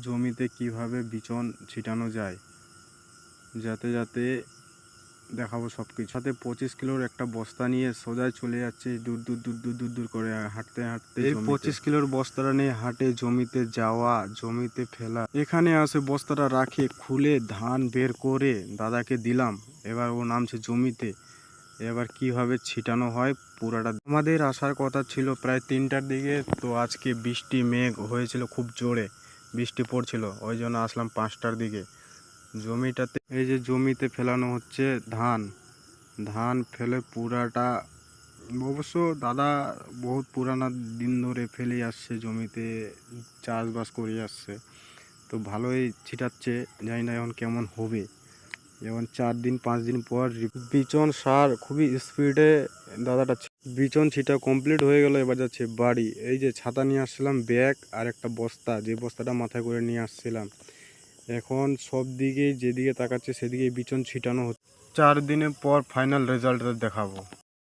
জমিতে কিভাবে বিচন ছিটানো যায় যাতে দেখাবো সব কিছু। সাথে 25 কিলোর একটা বস্তা নিয়ে সোজা চলে যাচ্ছে দূর করে হাঁটতে এই 25 কিলোর বস্তাটা নিয়ে হাঁটে জমিতে যাওয়া, জমিতে ফেলা। এখানে আসে বস্তাটা রাখে, খুলে ধান বের করে দাদাকে দিলাম। এবার ও নামছে জমিতে। এবার কিভাবে ছিটানো হয় পুরাটা। আমাদের আসার কথা ছিল প্রায় 3টার দিকে, তো আজকে বৃষ্টি মেঘ হয়েছিল, খুব জোরে বৃষ্টি পড়ছিল, ওই জন্য আসলাম 5টার দিকে জমিটাতে। এই যে জমিতে ফেলানো হচ্ছে ধান ফেলে পুরাটা। অবশ্য দাদা বহুত পুরানা দিন ধরে ফেলে আসছে, জমিতে চাষবাস করে আসছে, তো ভালোই ছিটাচ্ছে। জানি না এখন কেমন হবে। যেমন 4 দিন 5 দিন পর বিচন সার খুবই স্পিডে দাদাটা বিচন ছিটা কমপ্লিট হয়ে গেল। এবার যাচ্ছে বাড়ি। এই যে ছাতা নিয়ে আসছিলাম, ব্যাগ আর একটা বস্তা, যে বস্তাটা মাথায় করে নিয়ে আসছিলাম। এখন সব দিকেই যেদিকে তাকাচ্ছে সেদিকে বিচন ছিটানো হচ্ছে। 4 দিনের পর ফাইনাল রেজাল্ট দেখাবো।